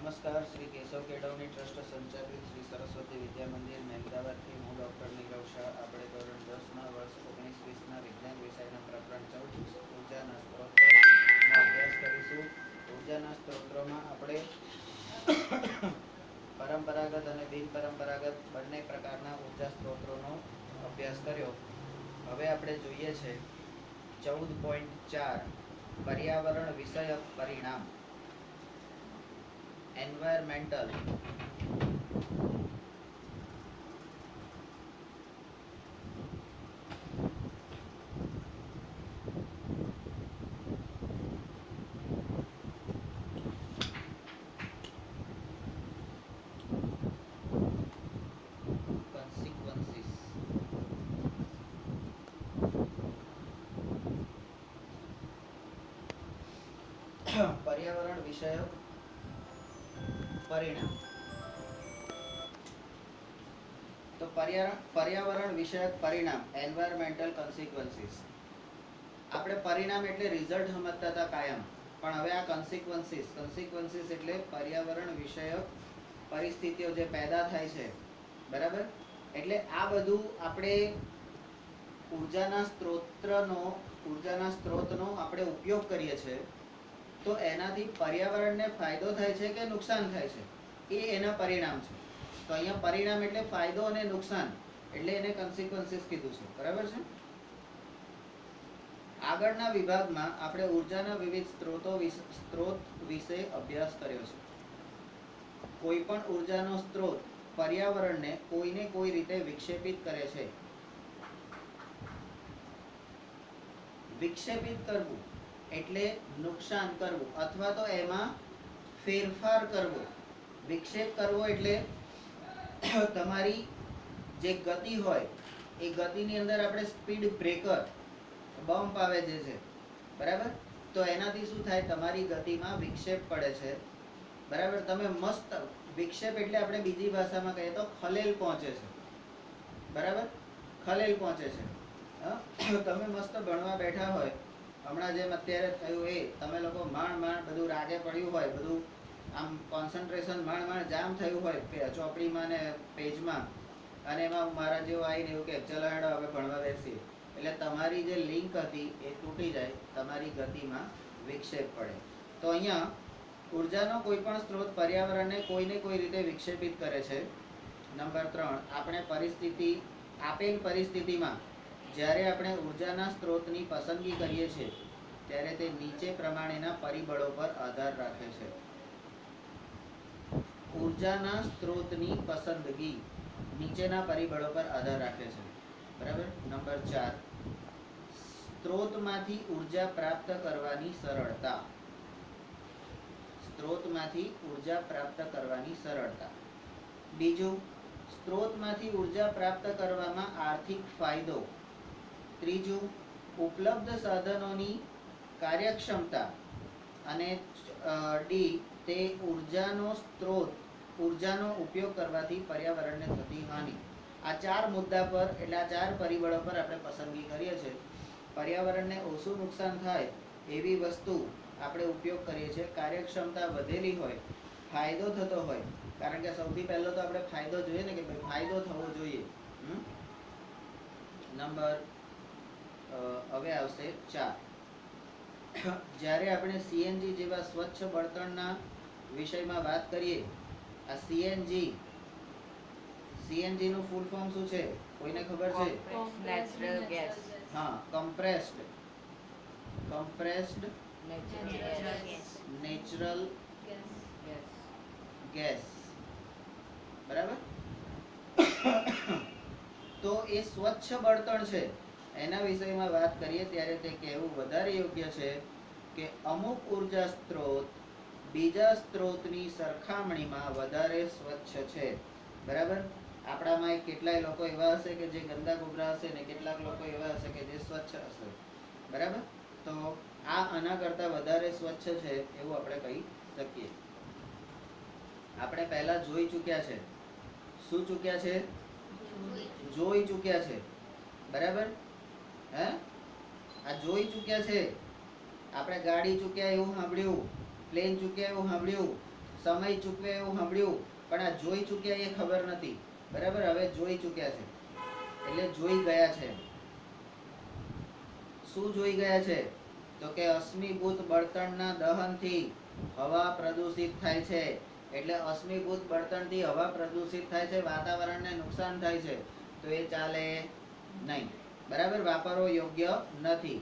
નમસ્કાર. શ્રી કેશવ કેળવણી ટ્રસ્ટ સંચાલિત શ્રી સરસ્વતી વિદ્યા મંદિર મહેમદાવાદથી હું ડૉક્ટર નીરવ શાહ. આપણે ધોરણ 10ના વર્ષ 19-20ના વિજ્ઞાન વિષયના પ્રકરણ 14 ઉર્જાના સ્ત્રોતનો અભ્યાસ કરીશું. ઉર્જાના સ્ત્રોતોમાં આપણે પરંપરાગત અને બિનપરંપરાગત બંને પ્રકારના ઉર્જા સ્ત્રોતોનો અભ્યાસ કર્યો. હવે આપણે જોઈએ છે 14.4 પર્યાવરણ વિષયક પરિણામ. Environmental consequences. પર્યાવરણ વિષયક પરિણામ. તો પર્યાવરણ વિષયક પરિણામ એન્વાયરમેન્ટલ કોન્સિક્વન્સીસ. આપણે પરિણામ એટલે રિઝલ્ટ સમજતા હતા કાયમ, પણ હવે આ કોન્સિક્વન્સીસ એટલે પર્યાવરણ વિષયક પરિસ્થિતિઓ જે પેદા થાય છે, બરાબર. એટલે આ બધું આપણે ઉર્જાના સ્ત્રોતનો આપણે ઉપયોગ કરીએ છીએ, તો એનાથી પર્યાવરણને ફાયદો થાય છે કે નુકસાન થાય છે, એ એના પરિણામ છે. તો અહીંયા પરિણામ એટલે ફાયદો અને નુકસાન, એટલે એને કોન્સિક્વન્સીસ કીધું છે, બરાબર છે. આગળના વિભાગમાં આપણે ઉર્જાના વિવિધ સ્ત્રોત વિશે અભ્યાસ કર્યો છે. કોઈ પણ ઉર્જાનો સ્ત્રોત પર્યાવરણને કોઈને કોઈ રીતે વિક્ષેપિત કરે છે. વિક્ષેપિત કરવું એટલે નુકસાન કરવું અથવા તો એમાં ફેરફાર કરવો. વિક્ષેપ કરવો એટલે તમારી જે ગતિ હોય એ ગતિની અંદર આપણે સ્પીડ બ્રેકર બમ્પ આવે છે, બરાબર. તો એનાથી શું થાય, તમારી ગતિમાં વિક્ષેપ પડે છે, બરાબર. તમે મસ્ત વિક્ષેપ એટલે આપણે બીજી ભાષામાં કહીએ તો ખલેલ પહોંચે છે, બરાબર. ખલેલ પહોંચે છે. તમે મસ્ત ભણવા બેઠા હોય, હમણાં જેમ અત્યારે થયું એ, તમે લોકો માંડ બધું રાગે પડ્યું હોય, બધું આમ કોન્સન્ટ્રેશન માંડ જામ થયું હોય ચોપડીમાં ને પેજમાં, અને એમાં મારા જેવું આવીને એવું કે ચલો હેડો હવે ભણવા બેસી, એટલે તમારી જે લિંક હતી એ તૂટી જાય, તમારી ગતિમાં વિક્ષેપ પડે. તો અહીંયા ઉર્જાનો કોઈ પણ સ્ત્રોત પર્યાવરણને કોઈને કોઈ રીતે વિક્ષેપિત કરે છે. નંબર 3, આપણે આપેલ પરિસ્થિતિમાં જ્યારે આપણે ઉર્જાના સ્ત્રોતની પસંદગી કરીએ છીએ ત્યારે તે નીચે પ્રમાણેના પરિબળો પર આધાર રાખે છે. ઉર્જાના સ્ત્રોતની પસંદગી નીચેના પરિબળો પર આધાર રાખે છે, બરાબર. નંબર 4, સ્ત્રોતમાંથી ઉર્જા પ્રાપ્ત કરવાની સરળતા. સ્ત્રોતમાંથી ઉર્જા પ્રાપ્ત કરવાની સરળતા. બીજું, સ્ત્રોતમાંથી ઉર્જા પ્રાપ્ત કરવામાં આર્થિક ફાયદો. ત્રીજું, ઉપલબ્ધ સાધનોની કાર્યક્ષમતા. અને ડી, તે ઉર્જાનો ઉપયોગ કરવાથી પર્યાવરણને થતી હાનિ. આ 4 મુદ્દા પર, એટલે આ 4 પરિબળો પર આપણે પસંદગી કરીએ છીએ. પર્યાવરણને ઓછું નુકસાન થાય એવી વસ્તુ આપણે ઉપયોગ કરીએ છીએ. કાર્યક્ષમતા વધેલી હોય, ફાયદો થતો હોય, કારણ કે સૌથી પહેલો તો આપણે ફાયદો જોઈએ ને, કે ભાઈ ફાયદો થવો જોઈએ. નંબર હવે આવશે 4. જ્યારે આપણે સીએનજી જેવા સ્વચ્છ બળતણના વિષયમાં વાત કરીએ, આ સીએનજી નું ફૂલ ફોર્મ શું છે, કોઈને ખબર છે? Natural gas. હા, કમ્પ્રેસ્ડ નેચરલ ગેસ, બરાબર. તો એ સ્વચ્છ બળતણ છે, એના વિષયમાં વાત કરીએ ત્યારે તે કહેવું વધારે યોગ્ય છે કે અમુક ઉર્જા સ્ત્રોત બીજા સ્ત્રોતની સરખામણીમાં વધારે સ્વચ્છ છે, બરાબર. આપણામાં કેટલાય લોકો એવા હશે કે જે ગંદા ગોબરા હશે, ને કેટલાક લોકો એવા હશે કે જે સ્વચ્છ હશે, બરાબર. તો આ આના કરતાં વધારે સ્વચ્છ છે એવું આપણે કહી શકીએ. આપણે પહેલા જોઈ ચૂક્યા છે. શું ચૂક્યા છે? જોઈ ચૂક્યા છે, બરાબર. હે, આ જોઈ ચૂક્યા છે. આપણે ગાડી ચૂક્યા એવું સાંભળ્યું, પ્લેન ચૂક્યા એવું સાંભળ્યું, સમય ચૂકવે એવું સાંભળ્યું, પણ આ જોઈ ચૂક્યા એ ખબર નથી. બરાબર, હવે જોઈ ચૂક્યા છે એટલે જોઈ ગયા છે. શું જોઈ ગયા છે? તો કે અશ્મિભૂત બળતણના દહનથી હવા પ્રદૂષિત થાય છે. એટલે અશ્મિભૂત બળતણથી હવા પ્રદૂષિત થાય છે, વાતાવરણને નુકસાન થાય છે, તો એ ચાલે નહીં. બરાબર, વાપરવો યોગ્ય નથી.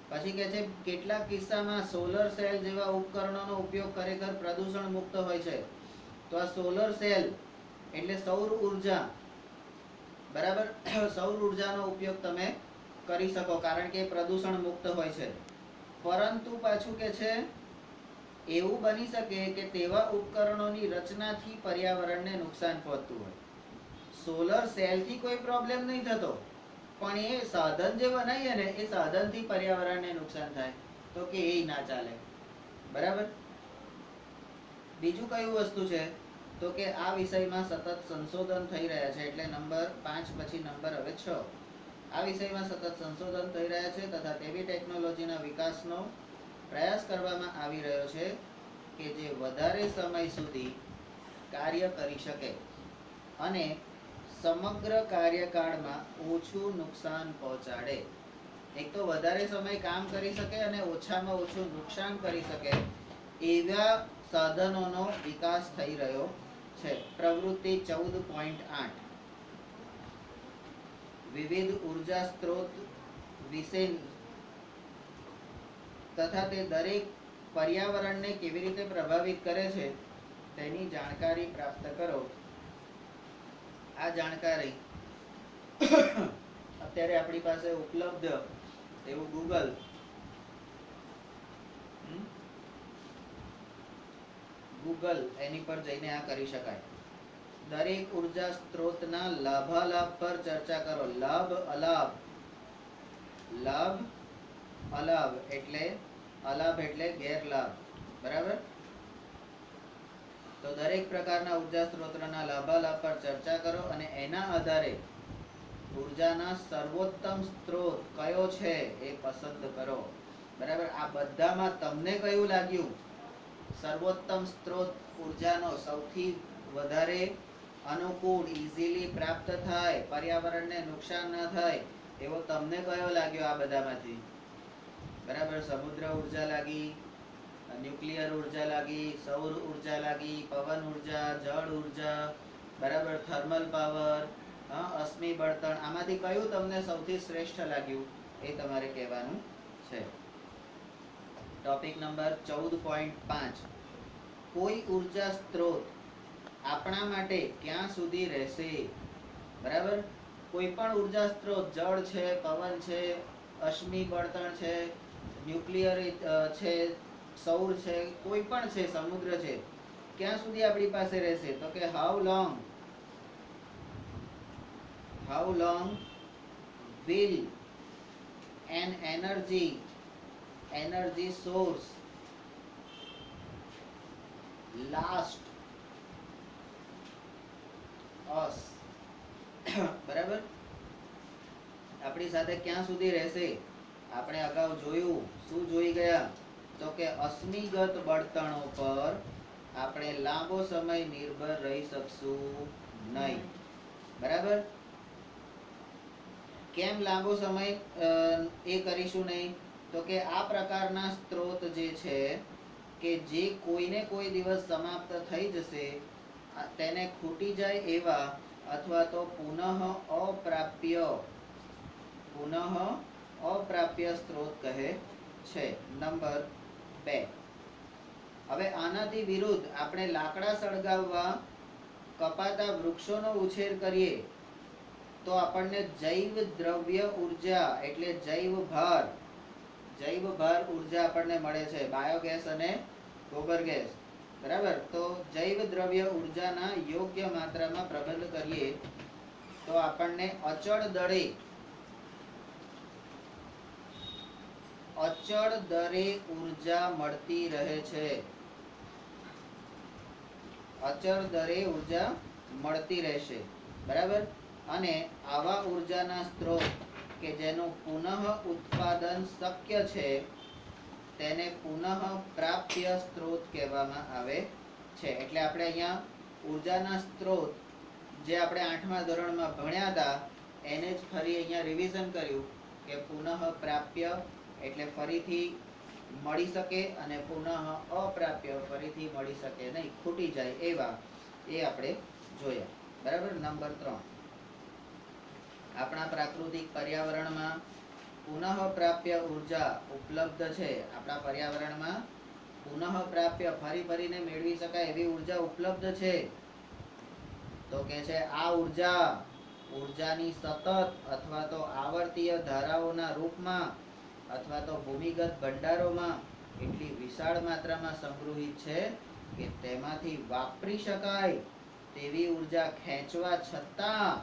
પછી કહે છે કેટલાક કિસ્સામાં સોલર સેલ જેવા ઉપકરણોનો ઉપયોગ ખરેખર પ્રદૂષણ મુક્ત હોય છે. તો આ સોલર સેલ એટલે સૌર ઉર્જા. બરાબર, સૌર ઉર્જાનો ઉપયોગ તમે કરી શકો, કારણ કે પ્રદૂષણ મુક્ત હોય છે. પરંતુ પાછું કે છે એવું બની શકે કે તેવા ઉપકરણોની રચનાથી પર્યાવરણને નુકસાન પહોંચતું હોય. સોલર સેલથી કોઈ પ્રોબ્લેમ નહીં થતો, પણ એ સાધન જે બનાવીએ ને એ સાધનથી પર્યાવરણને નુકસાન થાય, તો કે એ ના ચાલે. બરાબર. બીજું કયું વસ્તુ છે? તો કે આ વિષયમાં સતત સંશોધન થઈ રહ્યા છે. એટલે નંબર 5 પછી નંબર હવે 6. આ વિષયમાં સતત સંશોધન થઈ રહ્યા છે તથા તેવી ટેકનોલોજીના વિકાસનો પ્રયાસ કરવામાં આવી રહ્યો છે કે જે વધારે સમય સુધી કાર્ય કરી શકે અને સમગ્ર કાર્યકાળમાં ઓછું નુકસાન પહોંચાડે. એક તો વધારે સમય કામ કરી શકે અને ઓછામાં ઓછું નુકસાન કરી શકે એવા સાધનોનો વિકાસ થઈ રહ્યો છે. પ્રવૃત્તિ 14.8 વિવિધ ઉર્જા સ્ત્રોત વિશે તથા તે દરેક પર્યાવરણને કેવી રીતે પ્રભાવિત કરે છે તેની જાણકારી પ્રાપ્ત કરો. આ જાણકારી અત્યારે આપણી પાસે ઉપલબ્ધ એવું ગૂગલ એની પર જઈને આ કરી શકાય. દરેક ઉર્જા સ્ત્રોતના લાભાલાભ પર ચર્ચા કરો. લાભ અલાભ. લાભ અલાભ એટલે અલાભ એટલે ગેરલાભ. બરાબર. તો દરેક પ્રકારના ઉર્જા સ્ત્રોતના લાભાલાભ પર ચર્ચા કરો અને એના આધારે ઉર્જાના સર્વોત્તમ સ્ત્રોત કયો છે એ પસંદ કરો. બરાબર. આ બધામાં તમને કયું લાગ્યું સર્વોત્તમ સ્ત્રોત ઉર્જાનો સૌથી વધારે અનુકૂળ, ઇઝીલી પ્રાપ્ત થાય, પર્યાવરણને નુકસાન ન થાય એવો તમને કયો લાગ્યો આ બધામાંથી? બરાબર. સમુદ્ર ઉર્જા લાગી, ન્યુક્લિયર ઉર્જા લાગી, સૌર ઉર્જા લાગી, પવન ઉર્જા, જળ ઉર્જા, બરાબર, થર્મલ પાવર, અશ્મિ બળતણ. આમાંથી કયું તમને સૌથી શ્રેષ્ઠ લાગ્યું એ તમારે કહેવાનું છે. ટોપિક નંબર 14.5 કોઈ ઉર્જા સ્ત્રોત આપણા માટે ક્યાં સુધી રહેશે? બરાબર. કોઈ પણ ઉર્જા સ્ત્રોત, જળ છે, પવન છે, અશ્મિ બળતણ છે, ન્યુક્લિયર છે, સૌર છે, કોઈ પણ છે, સમુદ્ર છે, ક્યાં સુધી આપણી પાસે રહેશે? તો કે how long will an energy source last us? બરાબર. આપણી સાથે ક્યાં સુધી રહેશે? આપણે અગાઉ જોયું. શું જોઈ ગયા? તો કે અશ્મિગત બળતણો પર આપણે લાંબો સમય નિર્ભર રહી શકશું નહીં. બરાબર. કેમ લાંબો સમય એ કરીશું નહીં? તો કે આ પ્રકારના સ્ત્રોત જે છે કે જે કોઈને કોઈ દિવસ સમાપ્ત થઈ જશે, તેને ખૂટી જાય એવા અથવા તો પુનઃ અપ્રાપ્ય સ્ત્રોત કહે છે. નંબર 2. હવે આનાથી વિરુદ્ધ આપણે લાકડા સળગાવવા કપાતા વૃક્ષોનો ઉછેર કરીએ તો આપણને જૈવ દ્રવ્ય ઉર્જા એટલે જૈવ ભાર ઉર્જા આપણને મળે છે. બાયોગેસ અને ગોબર ગેસ. બરાબર. તો જૈવ દ્રવ્ય ઉર્જાના યોગ્ય માત્રામાં પ્રબંધ કરીએ તો આપણને અચળ દરે ઉર્જા મળતી રહે છે. અચળ દરે ઉર્જા મળતી રહેશે. બરાબર. અને આવા ઉર્જાના સ્ત્રોત કે જેનું પુનઃ ઉત્પાદન શક્ય છે તેને પુનઃ પ્રાપ્ય સ્ત્રોત કહેવામાં આવે છે. એટલે આપણે અહીંયા ઉર્જાના સ્ત્રોત જે આપણે 8મા ધોરણમાં ભણ્યા હતા એને જ ફરી અહીંયા રિવિઝન કર્યું કે પુનઃ પ્રાપ્ય એટલે ફરીથી મળી શકે અને પુનઃ અપ્રાપ્ય ફરીથી મળી શકે નહીં, ખૂટી જાય એવા એ આપણે જોયા. બરાબર. નંબર 3, આપણા પ્રાકૃતિક પર્યાવરણમાં પુનઃ પ્રાપ્ય ઉર્જા ઉપલબ્ધ છે. આપણા પર્યાવરણમાં પુનઃ પ્રાપ્ય ફરી ફરીને મેળવી શકાય એવી ઉર્જા ઉપલબ્ધ છે. તો કે છે આ ઉર્જાની સતત અથવા તો આવર્તીય ધારાઓના રૂપમાં અથવા તો ભૂમિગત ભંડારોમાં એટલી વિશાળ માત્રામાં સંગ્રહિત છે કે તેમાંથી વાપરી શકાય તેવી ઉર્જા ખેંચવા છતાં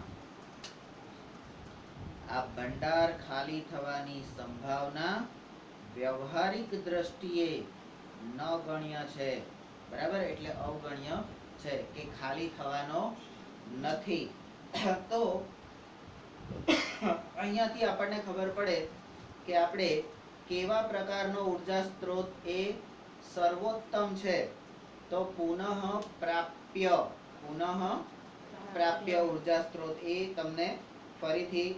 આ ભંડાર ખાલી થવાની સંભાવના વ્યવહારિક દ્રષ્ટિએ નગણ્ય છે. બરાબર. એટલે અવગણ્ય છે કે ખાલી થવાનો નથી. તો અહીંયાથી આપણને ખબર પડે કે આપણે કેવા પ્રકારનો ઉર્જા સ્ત્રોત એ સર્વોત્તમ છે. તો પુનઃ પ્રાપ્ય ઉર્જા સ્ત્રોત એ તમને ફરીથી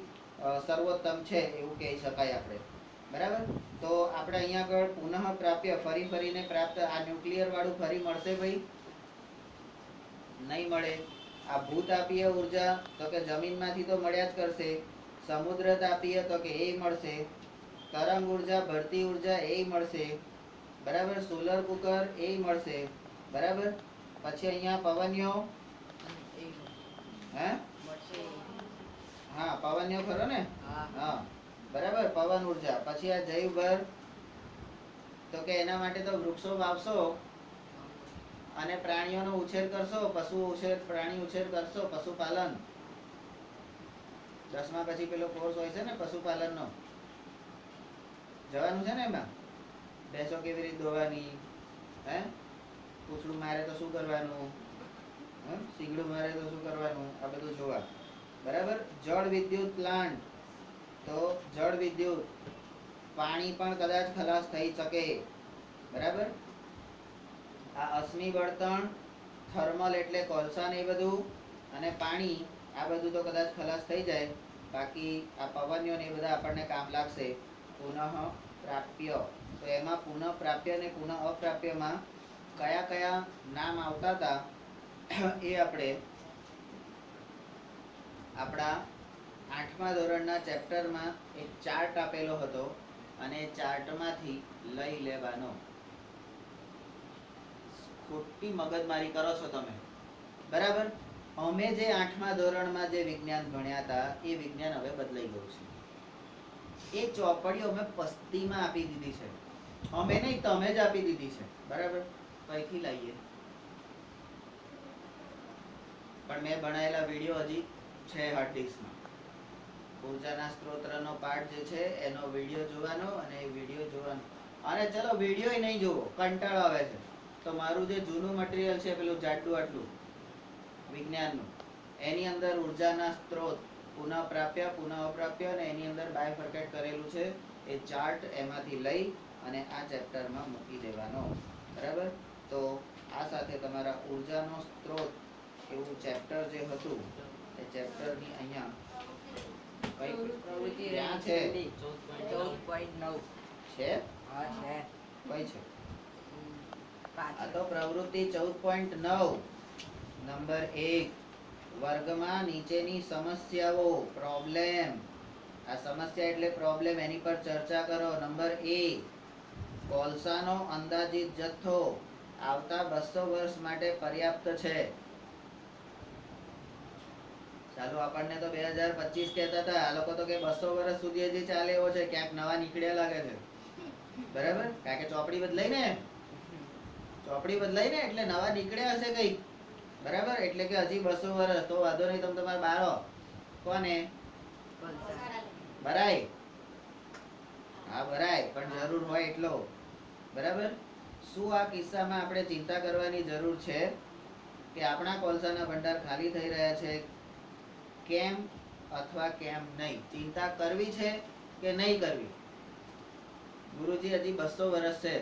સર્વોત્તમ છે એવું કહી શકાય આપણે. બરાબર. તો આપણે અહીંયા આગળ પુનઃ પ્રાપ્ય ફરીને પ્રાપ્ત આ ન્યુક્લિયર વાળું ફરી મળશે ભાઈ? નહીં મળે. આ ભૂતાપીય ઉર્જા તો કે જમીનમાંથી તો મળ્યા જ કરશે. સમુદ્ર તાપીય તો કે એ મળશે. તરંગ ઉર્જા, ભરતી ઉર્જા એ મળશે. બરાબર. સોલર કુકર એ મળશે. બરાબર. પછી અહીંયા પવનિયો, હે હા પવનિયો ખરો ને? હા બરાબર. પવન ઉર્જા. પછી આ જૈવભર તો કે એના માટે તો વૃક્ષો વાવશો અને પ્રાણીઓનો ઉછેર કરશો, પ્રાણી ઉછેર કરશો, પશુપાલન. 10મા પછી પેલો કોર્સ હોય છે ને પશુપાલનનો, જવાનું છે ને એમાં. ભેંસો કેવી રીતે દોવાની, હે પૂછડું મારે તો શું કરવાનું, શીંગડું મારે તો શું કરવાનું, આ બધું જોવા. બરાબર. જળ વિદ્યુત પ્લાન્ટ, તો જળ વિદ્યુત પાણી પણ કદાચ ખલાસ થઈ શકે. બરાબર. આ અશ્મિ બળતણ, થર્મલ એટલે કોલસા ને એ બધું, અને પાણી આ બધું તો કદાચ ખલાસ થઈ જાય. બાકી આ પવનિયો ને એ બધા આપણને કામ લાગશે. પુનઃ પ્રાપ્ય, તો એમાં પુનઃ પ્રાપ્ય અને પુનઃ અપ્રાપ્યમાં કયા કયા નામ આવતા હતા એ આપણે આપણા 8મા ધોરણના ચેપ્ટરમાં એક ચાર્ટ આપેલો હતો અને એ ચાર્ટમાંથી લઈ લેવાનો. ખોટી મગજમારી કરો છો તમે. બરાબર. અમે જે 8મા ધોરણમાં જે વિજ્ઞાન ભણ્યા હતા એ વિજ્ઞાન હવે બદલાઈ ગયું છે. એ ચોપડીઓ અમે પસ્તીમાં આપી દીધી છે. અમે નહીં, તમે જ આપી દીધી છે. બરાબર. કઈથી લાવીએ? પણ મેં બનાવેલા વિડીયો હજી છે હાર્ડ ડિસ્કમાં. ઉર્જાના સ્ત્રોતનો પાઠ જે છે એનો વિડીયો જોવાનો અને એ વિડીયો જોવાનો. અને ચલો વિડીયો નહીં જોવો, કંટાળો આવે છે તો મારું જે જૂનું મટીરિયલ છે પેલું જાડું આટલું વિજ્ઞાનનું, એની અંદર ઉર્જાના સ્ત્રોત પુનઃ પ્રાપ્ય, પુનઃ અપ્રાપ્ય અને એની અંદર બાયફર્કેટ કરેલું છે. એ ચાર્ટ એમાંથી લઈ અને આ ચેપ્ટરમાં મૂકી દેવાનો. બરાબર. તો આ સાથે તમારા ઉર્જાનો સ્ત્રોત એવું ચેપ્ટર જે હતું એ ચેપ્ટરની અહીંયા કઈ પ્રવૃત્તિ ત્યાં છે 14.9 છે. હા છે. કઈ છે? આ તો પ્રવૃત્તિ 14.9 નંબર 1 વર્ગમાં નીચેની સમસ્યાઓ પ્રોબ્લેમ. આ સમસ્યા એટલે પ્રોબ્લેમ, એની પર ચર્ચા કરો. નંબર 1 કોલસાનો અંદાજિત જથ્થો આવતા 200 વર્ષ માટે પર્યાપ્ત છે. ચાલો આપણને તો 2025 કહેતા હતા, આ લોકો તો કે 200 વર્ષ સુધી હજી ચાલે એવો છે. ક્યાંક નવા નીકળ્યા લાગે છે. બરાબર. કારણ કે ચોપડી બદલાઈ ને એટલે નવા નીકળ્યા હશે કઈક. બરાબર. એટલે કે હજી 200 વર્ષ તો વાંધો નહીં, તમે તમારે બારો કોને ભરાય. હા ભરાય, પણ જરૂર હોય એટલો. બરાબર. શું આ કિસ્સામાં આપણે ચિંતા કરવાની જરૂર છે કે આપણા કોલસાના ભંડાર ખાલી થઈ રહ્યા છે કેમ અથવા કેમ નહીં? ચિંતા કરવી છે કે નહીં કરવી? ગુરુજી હજી 200 વર્ષ છે,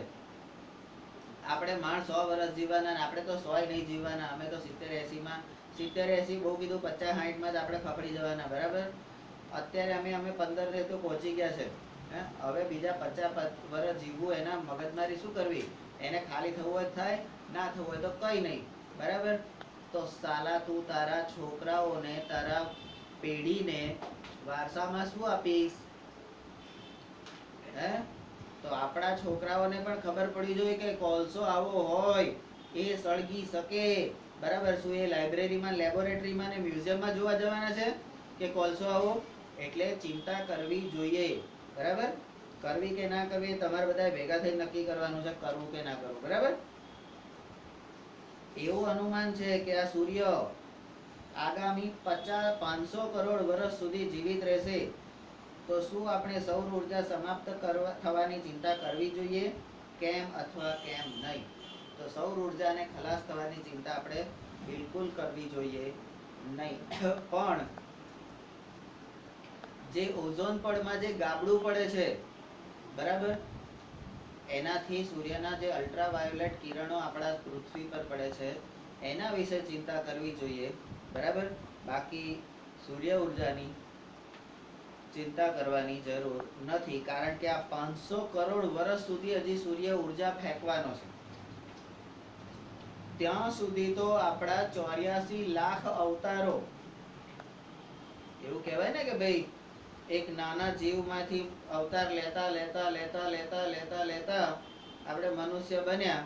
આપણે માણસ 100 વર્ષ જીવવાના ને આપણે તો 100 નહીં જીવવાના. અમે તો 70-80 બહુ કીધું 50-60 માં જ આપણે ફફડી જવાના. બરાબર. અત્યારે અમે 15 ને તો પહોંચી ગયા છે. હવે બીજા 50 વર્ષ જીવવું, એના મગજમારી શું કરવી? એને ખાલી થવું હોય થાય, ના થવું હોય તો કઈ નહીં. બરાબર. તો સાલા તું તારા છોકરાઓને, તારા પેઢીને વારસામાં શું આપીશ? હે? તો આપણા છોકરાઓને પણ ખબર પડી જોઈએ કે કોલસો આવો હોય, એ સળગી શકે. બરાબર. શું એ લાઇબ્રેરીમાં, લેબોરેટરીમાં ને મ્યુઝિયમમાં જોવા જવાના છે કે કોલસો આવો? એટલે ચિંતા કરવી જોઈએ. બરાબર. કરવી કે ના કરવી તમારે બધા ભેગા થઈને નક્કી કરવાનું છે, કરવું કે ના કરવું. બરાબર. એવું અનુમાન છે કે આ સૂર્ય આગામી 500 કરોડ વર્ષ સુધી જીવિત રહેશે. તો શું આપણે સૌર ઉર્જા સમાપ્ત થવાની ચિંતા કરવી જોઈએ? કેમ અથવા કેમ નહીં? તો સૌર ઉર્જાને ખલાસ થવાની ચિંતા આપણે બિલકુલ કરવી જોઈએ નહીં. પણ જે ઓઝોન પડમાં જે ગાબડું પડે છે, બરાબર, એનાથી સૂર્યના જે અલ્ટ્રાવાયોલેટ કિરણો આપણા પૃથ્વી પર પડે છે, એના વિશે ચિંતા કરવી જોઈએ. બરાબર. બાકી સૂર્ય ઉર્જાની ચિંતા કરવાની જરૂર નથી, કારણ કે આ 500 કરોડ વર્ષ સુધી હજી સૂર્ય ઉર્જા ફેંકવાનો છે. ત્યાં સુધી તો આપણા 84 લાખ અવતારો, એવું કહેવાય ને કે ભાઈ એક નાના જીવમાંથી અવતાર લેતા લેતા લેતા લેતા લેતા લેતા આપણે મનુષ્ય બન્યા.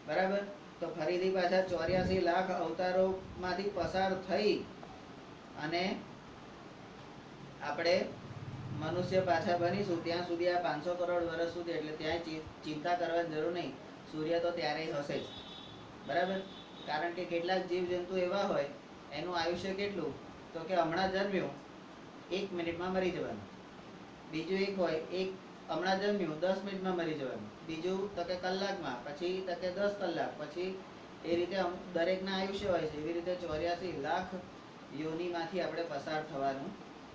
બરાબર. તો ફરીથી પાછા 84 લાખ અવતારોમાંથી પસાર થઈ અને આપણે મનુષ્ય પાછા બનીશું. ત્યાં સુધી આ 500 કરોડ વર્ષ સુધી, એટલે ત્યાં ચિંતા કરવાની જરૂર નહીં. સૂર્ય તો ત્યારે હશે જ. બરાબર. કારણ કે કેટલાક જીવજંતુ એવા હોય, એનું આયુષ્ય કેટલું, તો કે હમણાં જન્મ્યું 1 મિનિટમાં મરી જવાનું. બીજું એક હોય, હમણાં જન્મ્યું 10 મિનિટમાં મરી જવાનું. બીજું તો કે કલાકમાં, પછી તો કે 10 કલાક, પછી એ રીતે દરેકના આયુષ્ય હોય છે. એવી રીતે 84 લાખ યોનિમાંથી આપણે પસાર થવાનું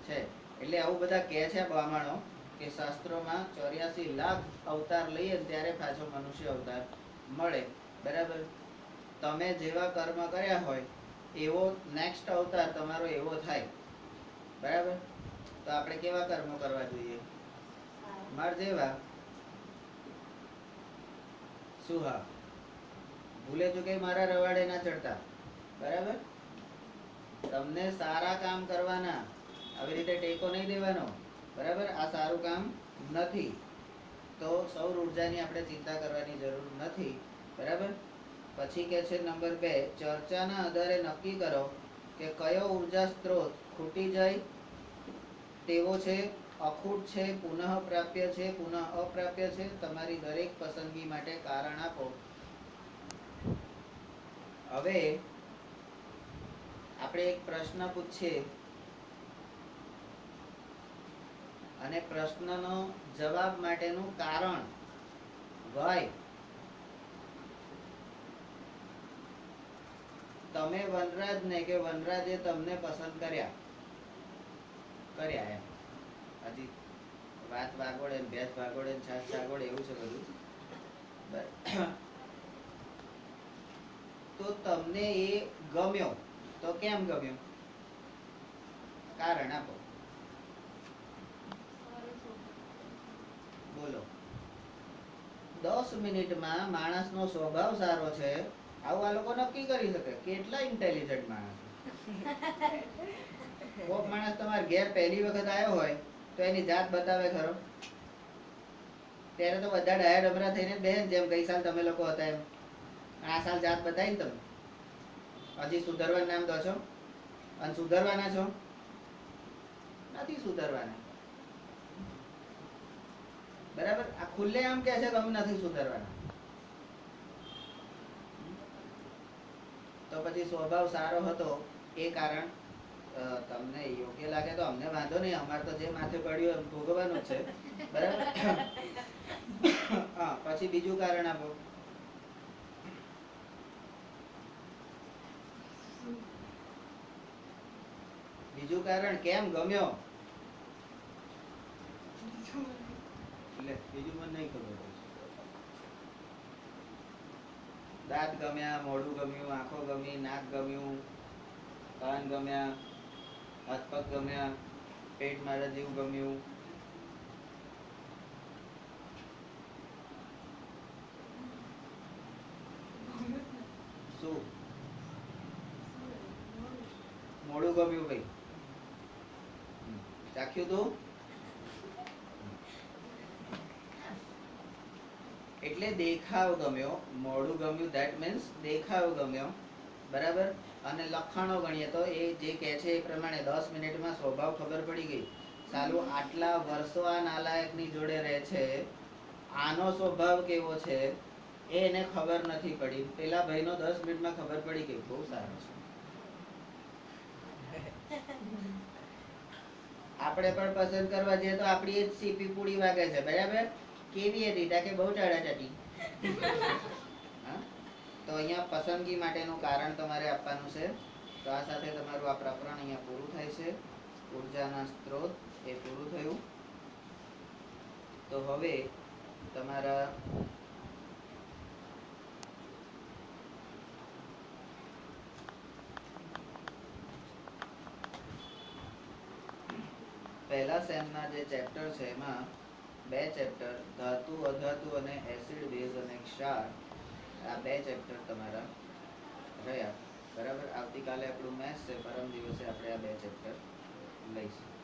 છે. એટલે આવું બધા કહે છે બ્રાહ્મણો કે શાસ્ત્રોમાં 84 લાખ અવતાર લઈએ ત્યારે પાછો મનુષ્ય અવતાર મળે. બરાબર. તમે જેવા કર્મ કર્યા હોય એવો નેક્સ્ટ અવતાર તમારો એવો થાય. બરાબર. તો આપણે કેવા કર્મો કરવા જોઈએ? માર જેવા. શું? હા, ભૂલે ચૂકે મારા રવાડે ના ચડતા. બરાબર. તમને સારા કામ કરવાના, આવી રીતે ટેકો નહીં દેવાનો. બરાબર. આ સારું કામ નથી, તો સૌર ઉર્જાની આપણે ચિંતા કરવાની જરૂર નથી. બરાબર. પછી કે છે નંબર 2, ચર્ચાના આધારે નક્કી કરો કે કયો ઉર્જા સ્ત્રોત ખૂટી જાય તેવો છે, અખૂટ છે, પુનઃ પ્રાપ્ય છે, પુનઃ અપ્રાપ્ય છે. તમારી દરેક પસંદગી માટે કારણ આપો. હવે આપણે એક પ્રશ્ન પૂછીએ અને પ્રશ્નનો જવાબ માટેનું કારણ, વાય, તમે વનરાજને કે વનરાજે તમને પસંદ કર્યા એમ. હજી વાત વાગોડે, ભેંસ ભાગોડે, છાસ છાગોડે એવું છે બધું. તો તમને એ ગમ્યો, તો કેમ ગમ્યો? કારણ આપો. બોલો. 10 મિનિટમાં માણસનો સ્વભાવ સારો છે, આવું આ લોકો નક્કી કરી શકે. કેટલા ઇન્ટેલિજન્ટ માણસ. કોક માણસ તમારે ઘેર પહેલી વખત આવ્યો હોય તો એની જાત બતાવે ખરો? ત્યારે તો બધા ડાયા ડબરા થઈને બેન જેમ ગઈ સાલ તમે લોકો હતા એમ. આ સાલ જાત બતાવી ને તમે. હજી સુધરવાનું નામ દો છો? અને સુધરવાના છો? નથી સુધરવાના. બરાબર. આ ખુલ્લે આમ કે છે કે અમે નથી સુધરવાના. તો પછી સ્વભાવ સારો હતો એ કારણ તમને યોગ્ય લાગે તો અમને વાંધો નહીં. અમારે તો જે માથે પડ્યું ભોગવવાનું છે. બરાબર. હા, પછી બીજું કારણ આપો. બીજું કારણ કેમ ગમ્યો? એટલે બીજું મને નહીં ખબર. દાંત ગમ્યા, મોઢું ગમ્યું, આંખો ગમી, નાક ગમ્યું, કાન ગમ્યા, હાથ પગ ગમ્યા, પેટ મારા જેવું ગમ્યું. શું મોઢું ગમ્યું ભાઈ? ચાખ્યું તું? એટલે દેખાવ ગમ્યો, મોઢું ગમ્યું, ધેટ મીન્સ દેખાવ ગમ્યો, બરાબર. અને લખાણો ગણીએ તો એ જે કહે છે એ પ્રમાણે 10 મિનિટમાં સ્વભાવ ખબર પડી ગઈ. સાલું આટલા વર્ષો આ નાલાયકની જોડે રહે છે, આનો સ્વભાવ કેવો છે એ એને ખબર નથી પડી. પેલા ભાઈનો 10 મિનિટમાં ખબર પડી ગઈ. બહુ સારું છે. આપણે પણ પસંદ કરવા જઈએ તો આપણી જ સીપી પૂરી વાગે છે, બરાબર. કેવી હતી? તા કે બહુ ટાઢાટાઢી. હા? તો અહીંયા પસંદગી માટેનું કારણ તમારે આપવાનું છે. તો આ સાથે તમારું આ પ્રકરણ અહીંયા પૂરું થાય છે. ઉર્જાના સ્ત્રોત એ પૂરું થયું. તો હવે તમારા પહેલા સેમના જે ચેપ્ટર છે એમાં 2 ચેપ્ટર ધાતુ, અધાતુ અને એસિડ, બેઝ અને ક્ષાર, આ 2 ચેપ્ટર તમારા રહ્યા, બરાબર. આવતીકાલે આપણું મેથ્સ છે, પરમ દિવસે આપણે આ 2 ચેપ્ટર લઈશું.